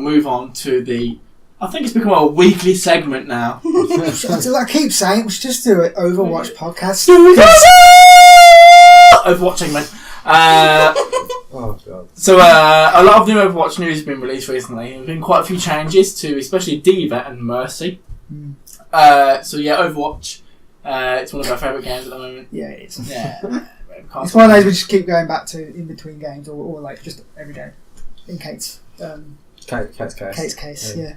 move on to the... I think it's become a weekly segment now. I keep saying we should just do an Overwatch podcast. Overwatch segment. Oh god. So a lot of new Overwatch news has been released recently. There have been quite a few changes to especially Diva and Mercy. So yeah, Overwatch. It's one of our favourite games at the moment. Yeah, it is. Yeah. It's one of those we just keep going back to in between games or like just every day. In Kate's case, yeah.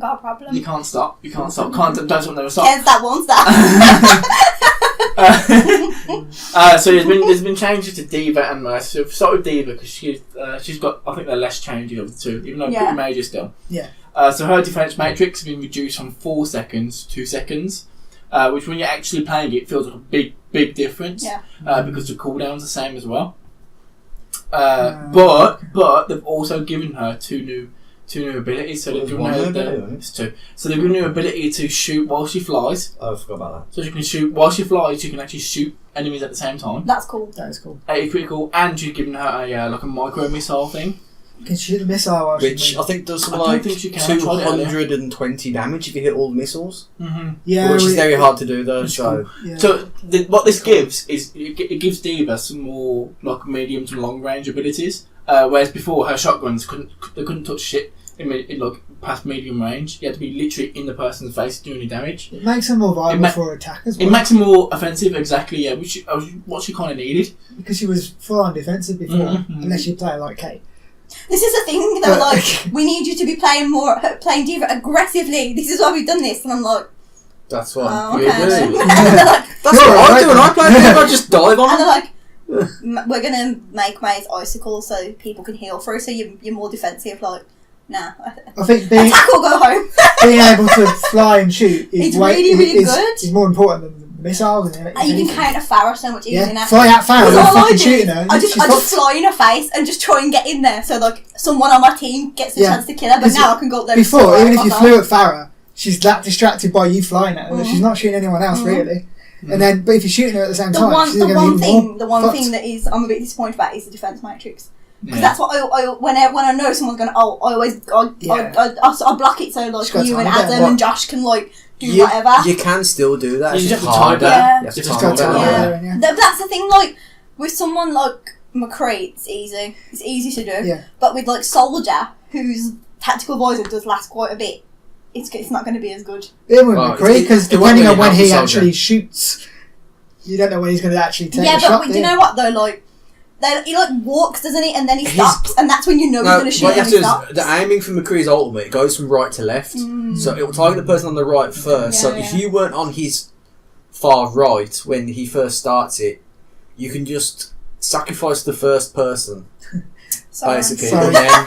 Got a problem. You can't stop. Don't never stop. Cares that wants that. So there's been changes to Diva and Mercy. So we'll start with Diva because she's got, I think they're less changing of the two, even though pretty major still. Yeah. So her defense matrix has been reduced from 4 seconds to 2 seconds, which when you're actually playing it feels like a big difference. Yeah. Because the cooldown's the same as well. But they've also given her two new abilities. So they've given her So they've given her ability to shoot while she flies. Oh, I forgot about that. So she can shoot while she flies. She can actually shoot enemies at the same time. That's cool. That is cool. It's pretty cool. And she's given her a like a micro missile thing. You can shoot a missile while which I think does something I don't like think she can. 220 damage if you hit all the missiles. Mm-hmm. Yeah, which is very hard to do though. So, cool. Yeah. So what this gives is it gives Diva some more like medium to long range abilities. Whereas before her shotguns couldn't touch shit in like past medium range. You had to be literally in the person's face doing any damage. It makes them more viable for attack as well. It makes them more offensive, exactly. Yeah, which what she kind of needed because she was full on defensive before, unless you play like Kate. This is the thing, they were like, we need you to be playing Diva aggressively. This is why we've done this. And I'm like, that's what okay. you do. And they're like, that's what I do when I play Diva. I just dive on. And they're like, we're going to make Maze icicles so people can heal through, so you're more defensive. Like, nah. I think attack or go home. Being able to fly and shoot is really good. Is more important than missiles. And you can counter Farah so much easier now. Fly out Farah and fucking shooting her. I just fly in her face and just try and get in there so like someone on my team gets a chance to kill her, but now I can go up there. Before, even if you flew at Farah, she's that distracted by you flying at her that she's not shooting anyone else really. And then, but if you're shooting her at the same time, she's going to be more the one thing that is I'm a bit disappointed about is the defense matrix. Because that's what I when I know someone's going to I block it so like you and Adam and Josh can like do whatever. You can still do that. You just have to time that. You have to time that. That's the thing. Like with someone like McCree, it's easy. It's easy to do. Yeah. But with like Soldier, whose tactical visor does last quite a bit, it's not going to be as good. Even with McCree, because depending on when he actually shoots, you don't know when he's going to actually take a shot. Yeah, but you know what though, like. He like walks, doesn't he? And then he stops, and that's when you know he's going to shoot. What you have to the aiming for McCree's ultimate, it goes from right to left, so it will target the person on the right first. If you weren't on his far right when he first starts it, you can just sacrifice the first person, basically, and then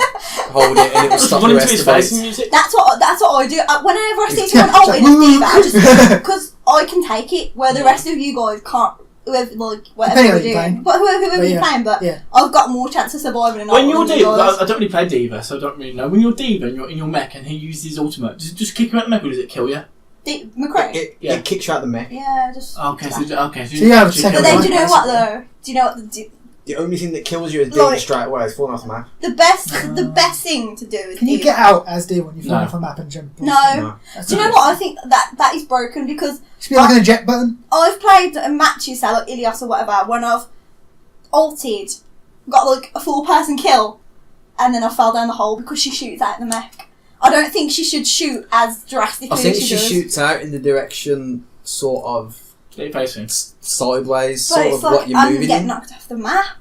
hold it, and it will stop the rest of it. That's what I do. Whenever I see someone ulting a Diva, I just because I can take it, where the rest of you guys can't. Whoever you're doing, but whoever you're playing, but I've got more chance of surviving. When you're Diva, I don't really play Diva, so I don't really know. When you're Diva and you're in your mech and he uses his ultimate, does it just kick you out the mech or does it kill you? McCree? It kicks you out the mech. Yeah, just. Okay, so yeah, but then do you know what though? Do you know what the only thing that kills you is Diva straight away. It's falling off the map. The best thing to do is. Can you get out as Diva when you fall off a map and jump? No. Do you know what? I think that is broken because. It should be like an eject button. I've played matches, say like Ilias or whatever, when I've ulted, got like a full person kill, and then I fell down the hole because she shoots out the mech. I don't think she should shoot as drastically as she does. I think she shoots out in the direction sort of sideways, sort of what you're moving in. Get knocked off the map.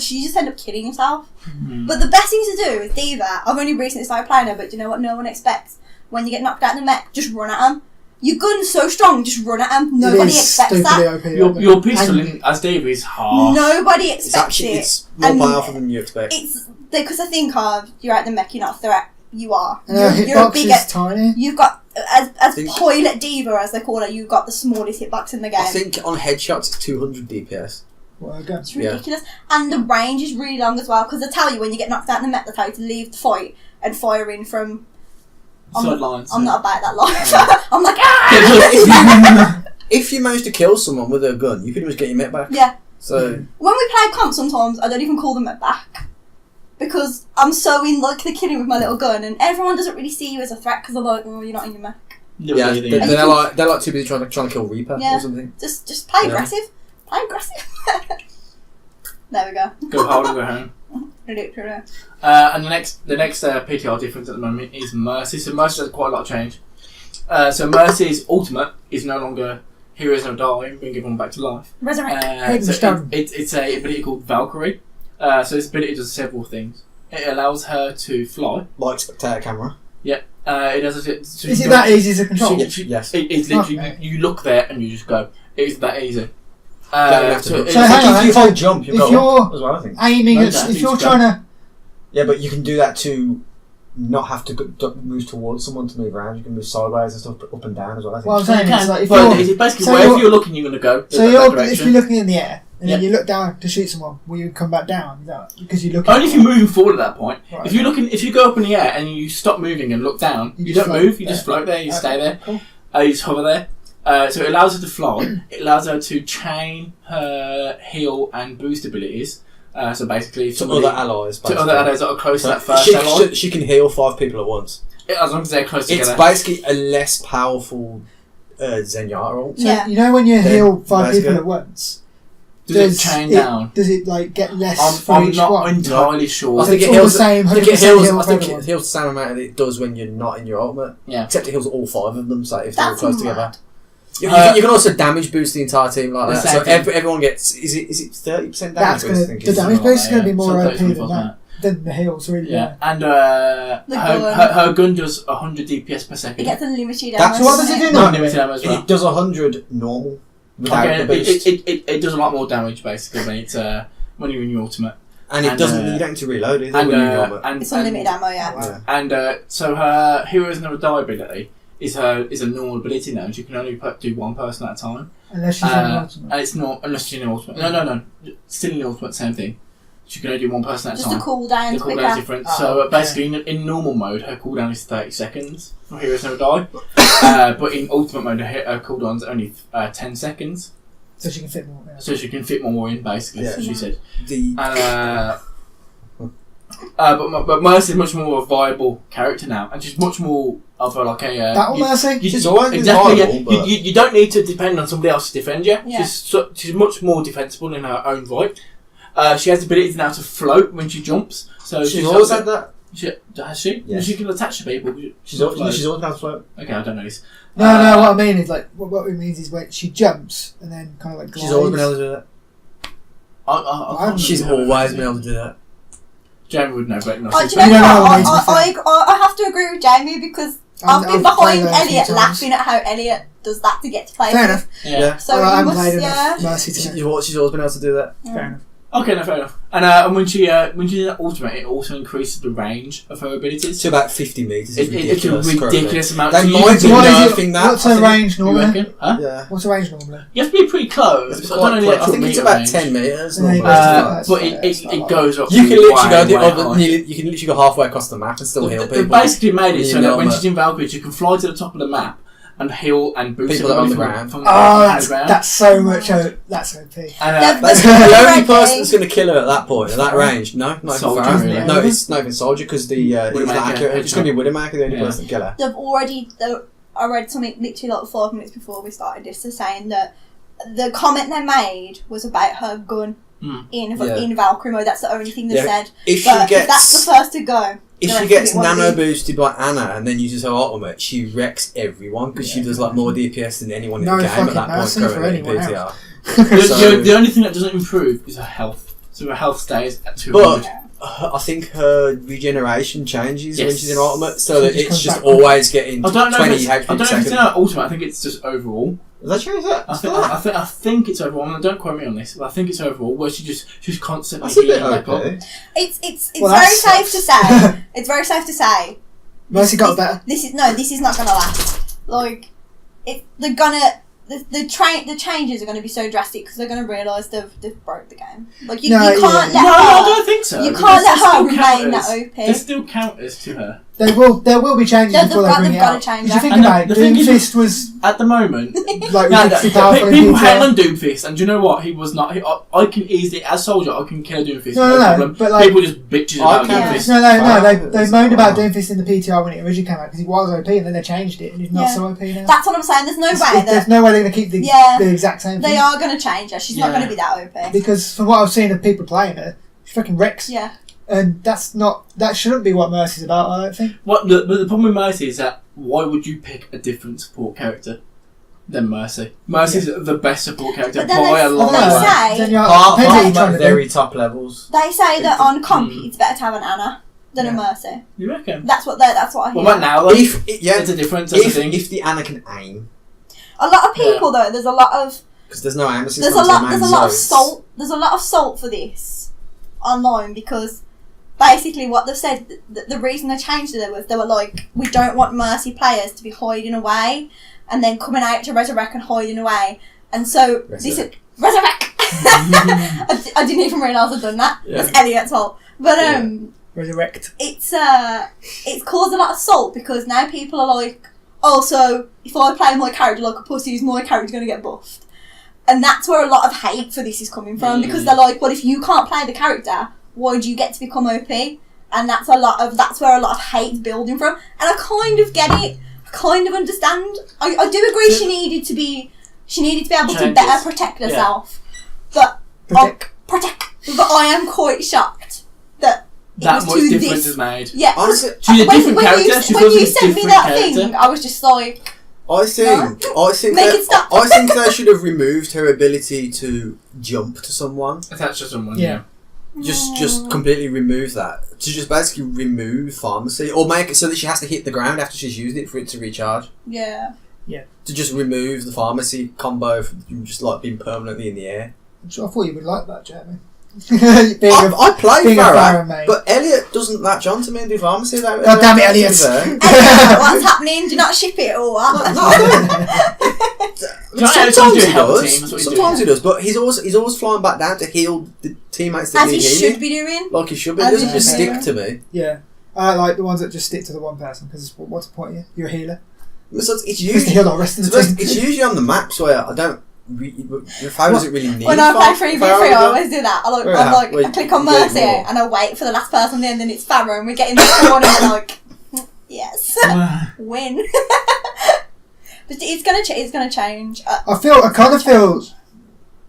She just end up killing herself. But the best thing to do with Diva, I've only recently started playing her, but do you know what no one expects? When you get knocked out in the mech, just run at them. Your gun's so strong, just run at them. Nobody expects that. OP, your pistol as Diva is hard. Nobody expects it. It's more powerful than you expect. It's because I think of you're at the mech, you're not a threat. You are. You're a big. Tiny. You've got as Pilot Diva as they call her. You've got the smallest hitbox in the game. I think on headshots it's 200 DPS. Well, it's ridiculous, and the range is really long as well. Because they tell you when you get knocked out in the mech, they tell you to leave the fight and fire in from. Sidelines. I'm not about that life. I'm like if you manage to kill someone with a gun, you pretty much get your mech back. Yeah. So when we play comp, sometimes I don't even call them mech back. because I'm so in like the killing with my little gun, and everyone doesn't really see you as a threat because they're like, oh, you're not in your mech. Yeah, they're like too busy trying to kill Reaper or something. Just play aggressive. Play aggressive. There we go. Go hard and go home. And the next PTR difference at the moment is Mercy. So Mercy has quite a lot of change. So Mercy's ultimate is no longer Heroes No Die, being given back to life. Resurrect. It's a ability called Valkyrie. So this ability does several things. It allows her to fly. Like spectator camera. Yeah. It does. Is it that easy to control? Yes. It's literally you look there and you just go. It's that easy. So hang on, if you hold jump, if you're as well, I think. aiming, if you're trying to. Yeah, but you can do that to not have to move towards someone to move around. You can move sideways and stuff, up and down as well. I think. Well, I'm saying is like it's basically wherever you're looking, you're going to go. So if you're looking in the air and then you look down to shoot someone, will you come back down? Because you look. Only if you're moving forward at that point. Right. If you go up in the air and you stop moving and look down, you don't move. You just float there. You stay there. Cool. You just hover there. So it allows her to fly. It allows her to chain her heal and boost abilities. So basically, to other allies. To other allies that are close to that first ally. She can heal 5 people at once. As long as they're close together. It's basically a less powerful Zenyatta ult. So you know when you heal 5 people at once, does it chain down? Does it like get less for I'm each not one? entirely sure. I think it heals the same. 100% I think it heals the same amount that it does when you're not in your ultimate. Yeah. Except it heals all 5 of them. So if they're all That's close mad. together. You can also damage boost the entire team like that. So Exactly. everyone gets. Is it 30% damage? That's boost? the damage boost is going to be more OP Something than that. Than the heals, really. Yeah, and her gun does 100 DPS per second. It gets unlimited That's ammo. what does it do No, now? unlimited ammo as well. It does 100 normal without Okay, the boost. it does a lot more damage basically when you're in your ultimate. And it doesn't. You don't need to reload it. It's unlimited ammo, yeah. And so her Heroes Never Die ability is a normal ability now. You can only do one person at a time. Unless she's in the ultimate. And it's not unless she's in the ultimate. No. Still in the ultimate, same thing. You can only do one person at a Just time. the cooldown. The cooldown is different. So basically, in normal mode, her cooldown is 30 seconds for Heroes Never Die. But in ultimate mode, her cooldown's only 10 seconds. So she can fit more. So she can fit more in, basically. Yeah. As she said. But Mercy is much more of a viable character now, and she's much more of a That one, Mercy? She's always been exactly. viable, Yeah. You don't need to depend on somebody else to defend you. Yeah. She's much more defensible in her own right. She has the ability now to float when she jumps. So she's always had that. Has she? Yes. She can attach to people. She's always been able to float. Okay, I don't know this. No, what I mean is like what it means is when she jumps and then kind of like glides. She's always been able to do that. She's always been able to do that. Jamie would know, but not. Do you know what? I have to agree with Jamie because I've been behind Elliot laughing at how Elliot does that to get to play. Fair enough. Yeah. So I haven't must, played enough Mercy to know. She's always been able to do that. Fair enough. Okay, no, fair enough. And when she's in ultimate, it also increases the range of her abilities To about 50 metres. It's a ridiculous amount. They So might be What is it- nerfing that. What's her range you normally? reckon? Huh? Yeah. What's her range normally? You have to be pretty close. I think it's about 10 metres. Yeah, normally. you But it goes up. You can literally go way, the way other. high. You can literally go halfway across the map and still heal They people. basically made it so that when Yeah. she's in Valkyrie, she can fly to the top of the map and heal and boost People that are on the everybody ground. from Oh, the ground. that's so much. That's OP. And, That's the only person that's going to kill her at that point, at that range. No, not even Soldier, Farah. really. No, it's not even Soldier because it's Widowmaker, not accurate. It's going to be Widowmaker, the only person to kill her. I read something literally like 5 minutes before we started this, saying that the comment they made was about her gun in Valkyrie mode. That's the only thing they said. If But if that's the first to go. If she gets nano boosted by Anna and then uses her ultimate, she wrecks everyone because she does like more DPS than anyone in the game at that point currently in PTR. The only thing that doesn't improve is her health. So her health stays at 200. But I think her regeneration changes when she's in ultimate, so that She it's just just comes back. always getting 20 HP I don't know if per it's in second. her ultimate. I think it's just overall. Is that true? Is that? I think it's overall. And don't quote me on this, but I think it's overall where she's constantly That's a bit healing back up. OP. It's Well, very that safe to say. It's very safe to say. Mercy got better. This is not gonna last. Like, they're gonna. The changes are going to be so drastic because they're going to realise they've broke the game. Like you can't let her. No, I don't think so. You can't let her remain that OP. There's still counters to her. There will be changes before they bring it out. Change Did you think And about it? the thing is- Doomfist was At the moment, like no, ridiculously powerful in people PTR. hate on Doomfist, and do you know what? He was not. I can easily, as soldier, I can kill a Doomfist. No, problem. but like people just bitches about can't. Doomfist. No, they moaned about Doomfist in the PTR when it originally came out because he was OP, and then they changed it, and he's not so OP now. That's what I'm saying. There's no way There's no way they're going to keep the exact same thing. They are going to change her. She's not going to be that OP. Because from what I've seen of people playing her, she fucking wrecks. Yeah. And that shouldn't be what Mercy's about, I don't think. The problem with Mercy is that why would you pick a different support character than Mercy? Mercy's the best support character But then by a long they way. say- Then you're- Apart depends what you're from trying at to do. very top levels. They say that on comp it's better to have an Anna than a Mercy. You reckon? That's what I hear. Well, right now, though, there's a difference. That's the thing. If the Anna can aim, A lot of people though, there's a lot of because there's no aim assist. there's a lot of salt. There's a lot of salt for this online because basically what they've said, the reason they changed it was they were like, we don't want Mercy players to be hiding away and then coming out to resurrect and hiding away, and so this is resurrect. I didn't even realise I'd done that. Yeah. That's Elliot's fault, but Resurrect. it's caused a lot of salt because now people are like, oh, so if I play my character like a pussy, is my character going to get buffed? And that's where a lot of hate for this is coming from because they're like, well, if you can't play the character, why do you get to become OP? And that's where a lot of hate's building from. And I kind of get it. I kind of understand. I do agree she needed to be able to better protect herself. But Protect. But I am quite shocked that That much to difference this. is made. Yeah, Honestly, She's a different character. She when feels you like a sent me different that character. thing, I was just like, I think Make it stop. I think they should have removed her ability to jump to someone. Attached to someone. Yeah. Just completely remove that. To just basically remove pharmacy, or make it so that she has to hit the ground after she's used it for it to recharge. yeah. To just remove the pharmacy combo from just like being permanently in the air. I thought you would like that, Jeremy. I play being a Farah, Farah main. but Elliot doesn't latch on to me and do pharmacy. God damn it, Elliot. What's happening? Do you not ship it or what? Sometimes he Double does. team, that's what he's Sometimes he does, but he's always flying back down to heal the teammates that As he need should healing. be doing. Like he should be. As He doesn't he just should be stick to me. Yeah. I like the ones that just stick to the one person because what's the point of you? You're a healer. So it's You're supposed to usually heal the rest of the team. it's usually on the maps where I don't. Farah doesn't really need. When I play 3v3, Farah, I always do that. I click on Mercy and I wait for the last person there, and then it's Farah, and we get in the corner and we're like, yes, win. But it's gonna change. I kind of feel.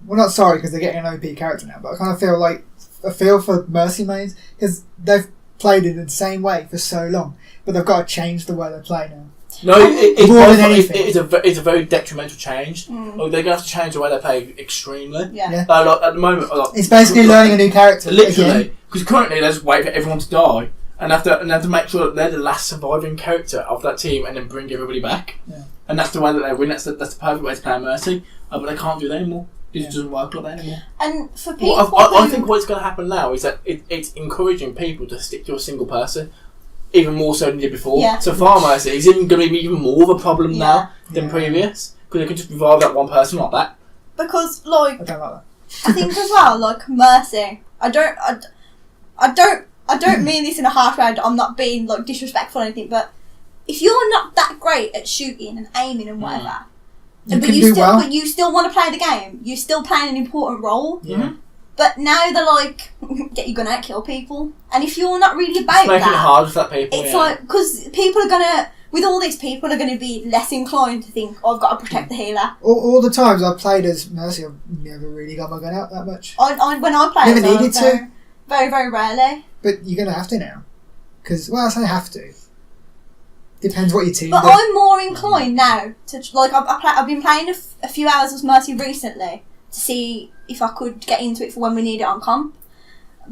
Well, not sorry because they're getting an OP character now, but I kind of feel like I feel for Mercy mains because they've played it in the same way for so long, but they've got to change the way they play now. No, it's a very detrimental change. Like, they're going to have to change the way they play extremely. Yeah. Like, at the moment, It's basically learning a new character. Literally, because currently they just wait for everyone to die and have to make sure that they're the last surviving character of that team and then bring everybody back. Yeah. And that's the way that they win. That's the perfect way to play Mercy. But they can't do that anymore. It doesn't work like that anymore. And for people, I think what's going to happen now is that it's encouraging people to stick to a single person. Even more so than they did before. Yeah. So Far Mercy is even going to be even more of a problem now than previous because they can just revive that one person like that. because like I don't like that. I think as well, like Mercy. I don't mean this in a harsh way. I'm not being like disrespectful or anything, but if you're not that great at shooting and aiming and whatever, but you still want to play the game. You're still playing an important role. Yeah. But now they're like, get your gun out, kill people. And if you're not really about It's making it that, hard for that people. it's like, because people are gonna, with all these people are going to be less inclined to think, oh, I've got to protect the healer. All the times I've played as Mercy, I've never really got my gun out that much. When I play, Never needed to. Very, very rarely. But you're going to have to now. Because, well, I say have to. Depends what your team But do. I'm more inclined now to, like, I've been playing a few hours with Mercy recently to see if I could get into it for when we need it on comp.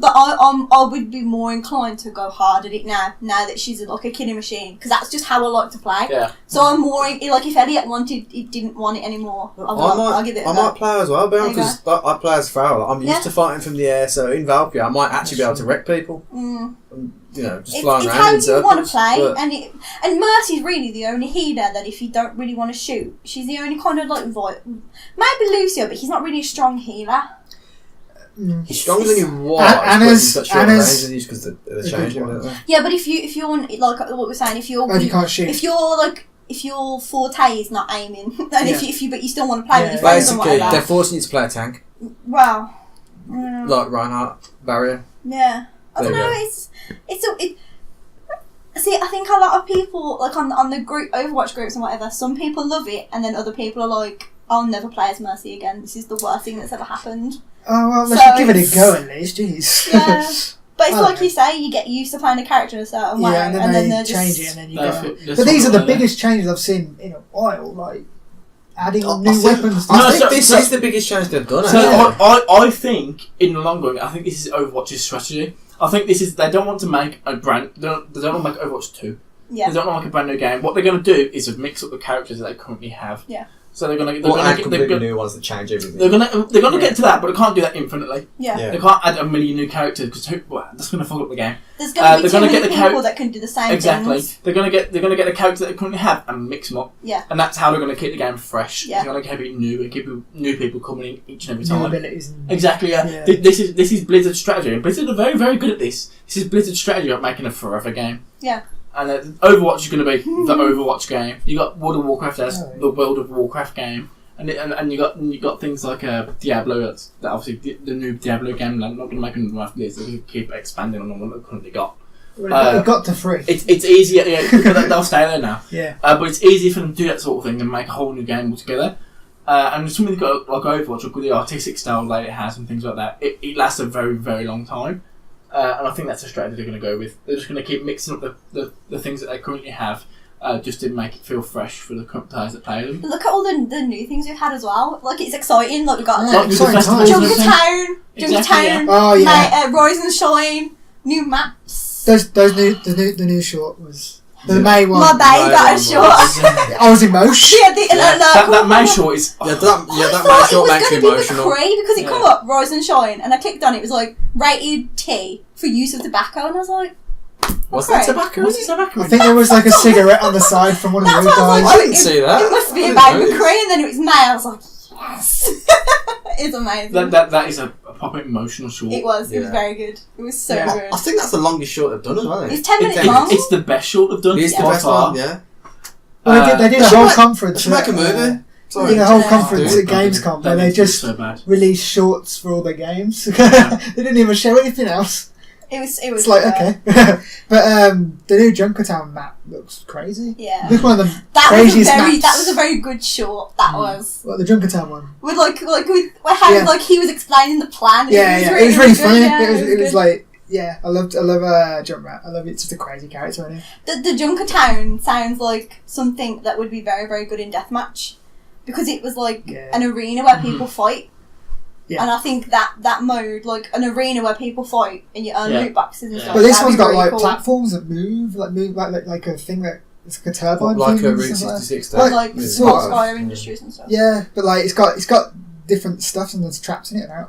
But I would be more inclined to go hard at it now that she's like a killing machine, because that's just how I like to play. Yeah. So I'm more like, if Elliot didn't want it anymore, I'll give it a I go. might play as well, because I play as Farrell. I'm used to fighting from the air, so in Valkyrie I might actually be able to wreck people. Mm. You know, just It's flying how around in you want to circles. play, but- and Mercy's really the only healer that if you don't really want to shoot, she's the only kind of like maybe Lucio, but he's not really a strong healer. He's stronger than he was, Anna's- but he's got shorter Anna's- range because they're a good changing, one. don't they? Yeah, but if you're like what we're saying, if you're If you can't shoot. if your forte is not aiming, and Yeah. if you but you still want to play with Yeah. your friends and Basically, they're whatever. forcing you to play a tank, Well, like Reinhardt, barrier. yeah, I don't There you know. See, I think a lot of people like on the group Overwatch groups and whatever. Some people love it, and then other people are like, "I'll never play as Mercy again. This is the worst thing that's ever happened." Oh well, So let's give it a it's- go at least. Jeez. Yeah. But it's I like don't you say, you get used to playing a character in a certain way, Yeah, and then they're they change just it, and then you No, go. that's But these are the what I- biggest changes I've seen in a while. Like adding I new think- weapons. I No, think so- this so- is the biggest change they've done. So actually. I think in the long run, I think this is Overwatch's strategy. I think this is they don't want to make a brand. They don't want to make Overwatch 2. yeah. They don't want to make a brand new game. What they're going to do is mix up the characters that they currently have. Yeah. So they're going to Or add they're completely going new ones that change everything. they're going to Yeah. get to that, but they can't do that infinitely. Yeah. Yeah. They can't add a million new characters because that's going to fuck up the game. There's going to be they're too gonna many get the people that can do the same Exactly. things. They're going to get the characters that they currently have and mix them up. Yeah. And that's how they're going to keep the game fresh. Yeah. They're going to keep it new and keep new people coming in each and every New time. abilities. And, Exactly. Yeah. Yeah. This is Blizzard's strategy, and Blizzard are very very good at this. This is Blizzard's strategy of making a forever game. Yeah. And Overwatch is going to be the Overwatch game. You got World of Warcraft as Oh, yeah. the World of Warcraft game, and you got things like Diablo. That obviously the new Diablo game. I'm not going to make another one after this. They're going to keep expanding on what they've currently got. it got to 3. It's easier. Yeah, but they'll stay there now. Yeah. But it's easier for them to do that sort of thing and make a whole new game altogether. And something they've got like Overwatch, with the artistic style that it has and things like that, it lasts a very very long time. And I think that's a strategy they're going to go with. They're just going to keep mixing up the things that they currently have, just to make it feel fresh for the players that play them. Look at all the new things we've had as well. Like, it's exciting. Like, we've got Yeah, Like with the exciting festivals times. and everything. Junkertown, Exactly, Oh yeah. Rise and Shine, new maps. The new short was the May one. My bae got a one short. was- I was emotional. Yeah, That May short is. Yeah, that I makes thought you it was going to be emotional. McCree because it Yeah. come up Rise and Shine, and I clicked on it. It was like rated T for use of tobacco, and I was like, What's McCree. that tobacco? What's this about? I think there was like a cigarette on the side from one of the That's other what I was guys. I like. didn't see that. It must be I about didn't know. McCree, and then it was May. I was like, yes, it's amazing. That is a proper emotional short. It was Yeah. very good. It was so Yeah. good. I think that's the longest short they've done as well. It's 10 minutes It's, long. it's the best short they've done. It's the by best far. one, yeah. Well, they did a Should whole make- conference. Should make a at, movie. They Sorry. did a whole Yeah. conference Dude, at Gamescom That where they needs to be just so bad. released shorts for all their games. They didn't even show anything else. It was. It's like good. okay, but the new Junkertown map looks crazy. Yeah. Looks one of the That craziest was maps. that was a very good short. That was What, the Junkertown one. with with how Yeah. like he was explaining the plan. Yeah, it was really good, funny. yeah, it was good. like yeah, I love Junkrat. I love it. It's just a crazy character. Isn't it? The Junkertown sounds like something that would be very very good in deathmatch because it was like Yeah. an arena where people fight. Yeah. And I think that mode, like an arena where people fight and you earn Yeah. loot boxes and Yeah. stuff. But this that'd one's be got really like cool. platforms that move like a thing that it's like a turbine. Like thing a and Route stuff like that. 66. Like- like Yeah. Smart sort Fire Industries and stuff. Yeah, but like it's got different stuff and there's traps in it now.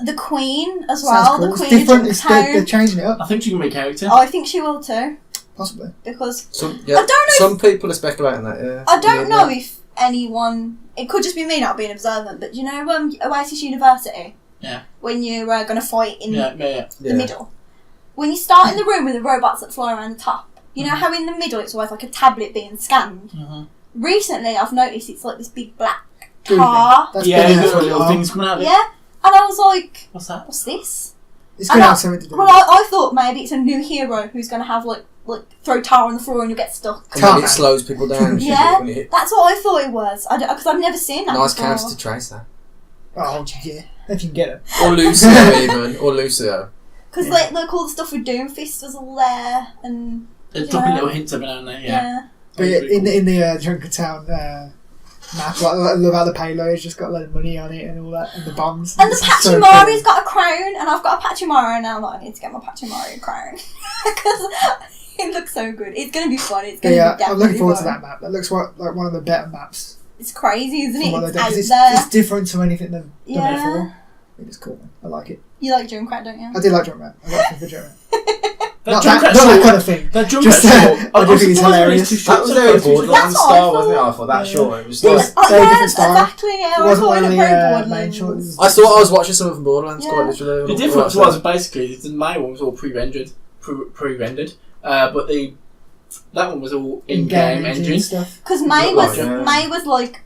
The Queen as Sounds well. cool. The It's Queen different. of It's they're Junkertown. changing it up I think she can be a character. I think she will too possibly. because Some, I don't know Some people are speculating that, yeah. I don't Yeah. know if anyone. It could just be me not being observant, but you know, Oasis University. Yeah. When you're going to fight in Yeah. Yeah. the middle, when you start in the room with the robots that fly around the top, you know how in the middle it's always like a tablet being scanned. Mhm. Recently, I've noticed it's like this big black Blue car. thing. That's Yeah, been you've there got for a little while. things coming out of it. Yeah, and I was like, What's that? "What's this?" It's going And to I- have something to do. Well, I thought maybe it's a new hero who's going to have like throw tar on the floor and you get stuck. And then Can't. it slows people down. and shit Yeah. when it hit. That's what I thought it was. Because I've never seen that. Nice before. character to trace that. Oh yeah, if you can get it. Or Lucio even. Or Lucio. Because Yeah. like all the stuff with Doomfist was all there, and They're dropping Yeah. little hints every now and then. yeah, Yeah. But That's pretty in cool. the Junkertown map, like, I love how the payload's just got a lot of money on it and all that, and the bombs. and the It's so Pachymari's cool. got a crown, and I've got a Pachymari, and now I'm like, I need to get my Pachymari crown because it looks so good. It's gonna be fun. It's gonna be Yeah, I'm definitely looking forward to fun. that map. That looks like one of the better maps. It's crazy, isn't from it? what It's they've done, out 'cause there. it's different to anything they've done Yeah. before. I think it's cool. Man. I like it. You like Junkrat, don't you? I do like Junkrat. I like the Junkrat. Not that kind of thing. That Just, Junkertown. I do think it's hilarious. That was very Borderlands That's what I style, wasn't it? thought. I thought that Yeah. short. It was It like, was Oh, very yeah, different style. exactly. Yeah, It I wasn't thought one it of very the main Borderlands. shorts. I thought I was watching something from Borderlands, Yeah. quite literally. The difference was basically the main one was all pre-rendered, but that one was all in-game engine. stuff. Because May Look was like it. May was like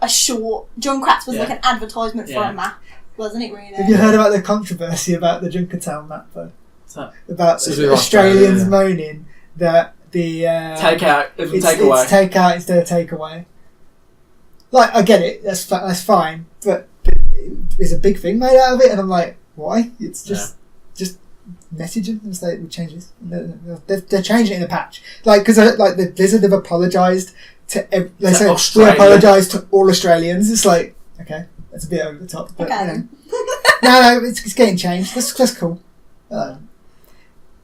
a short. Junkrat's was Yeah. like an advertisement for Yeah. a map, wasn't it? Really. Have you heard about the controversy about the Junkertown map though? What's that? About This is with Australians Australia, moaning that the Take out, it's take away. it's take out instead of take away. Like I get it, that's fine, but there's a big thing made out of it, and I'm like, why? It's just messaging and say we change this. They're changing it in a patch, like because like the Blizzard have apologised to they say we Australia. apologise to all Australians. It's like okay, that's a bit over the top, but Okay. no, it's getting changed. That's cool.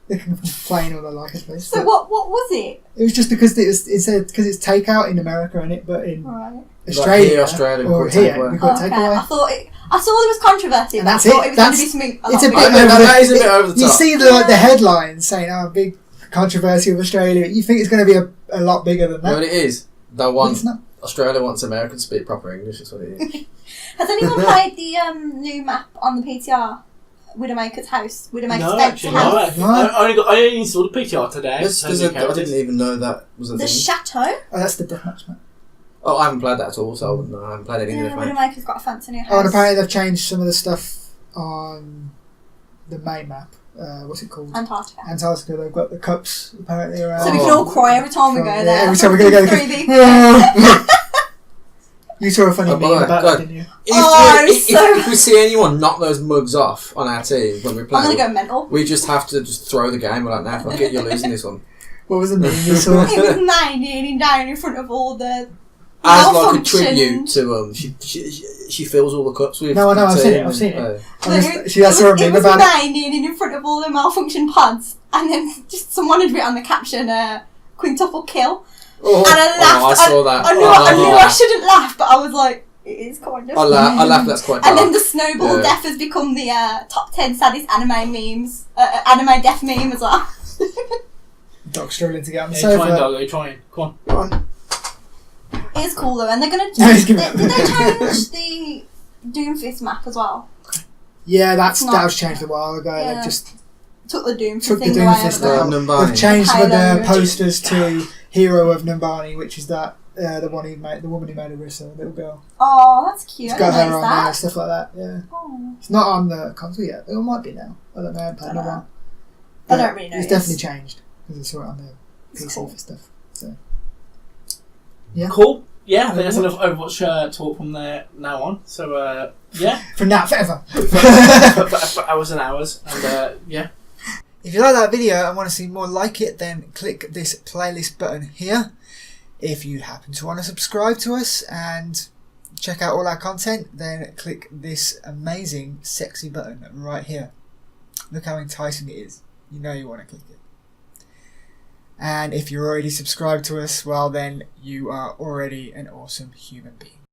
They can complain all they like, I suppose. So but what was it? it was just because because it's takeout in America, innit? But in Right. Australia, here, Australia, we or call it here, takeaway. we call it Okay. takeaway. I saw there was controversy. And But that's I thought it. it was going to be That's- something. It's a bit I know, over that is a bit over the You top. see the headlines saying, "Oh, big controversy with Australia." You think it's going to be a lot bigger than You know that? what it is? They But want it's not. Australia wants America to speak proper English. That's what it is. Has anyone played the new map on the PTR? Widowmaker's house. Widowmaker's No, Dead actually, house. no. I only installed the PTR today. Because I didn't even know that was a The thing. chateau. Oh, that's the deathmatch map. Oh, I haven't played that at all, so I wouldn't know. I haven't played any Yeah, of it. Widowmaker's got a fancy new house. Oh, and apparently they've changed some of the stuff on the main map. What's it called? Antarctica. Antarctica. They've got the cups apparently around. So we can all cry every time we go Yeah, there. every time we go there. 3D. You saw a funny Oh, meme boy, about God. that, didn't you? If we see anyone knock those mugs off on our team when we play, I'm gonna go mental. we just have to just throw the game. We're like, nah, fuck it, you're losing this one. What was the meme you saw? It was mine kneeling down in front of all the As like a malfunctioned- tribute to she fills all the cups with. No, I know, the I've seen it, team I've seen it. and, I saw a meme about it. it. Was mine kneeling in front of all the malfunctioned pods, and then just someone had written on the caption, "quintuple kill," Oh, and I laughed. I saw that. I knew I shouldn't laugh, but I was like, it is kind of. I laughed. That's quite. And dark. then the snowball Yeah. death has become the top 10 saddest anime memes, anime death meme as well. Dog's struggling to get on the Yeah, trying, sofa. dog. They're trying. Come on. Go on. It is cool though, and they're gonna. No, he's Did giving they up. change the Doomfist map as well? Yeah, that Not- was changed a while ago. Yeah. They've just Took the Doomfist took the thing away. Doomfist haven't out. they? Numbani. They've changed some of Halo. the posters to Hero of Numbani, which is that the one who made the woman who made Arissa, little girl. Oh, that's cute. It's I got didn't her notice on there, that. stuff like that. Yeah, Oh, it's not on the console yet. It might be now. I don't know. I haven't played in a Dunno. while. I don't really It's notice. definitely changed because I saw it on the It's PC cool. for stuff. So yeah, Cool. Yeah, I think that's enough Overwatch talk from there now on. So, yeah. from now forever. for hours and hours. And, yeah. If you like that video and want to see more like it, then click this playlist button here. If you happen to want to subscribe to us and check out all our content, then click this amazing, sexy button right here. Look how enticing it is. You know you want to click it. And if you're already subscribed to us, well then you are already an awesome human being.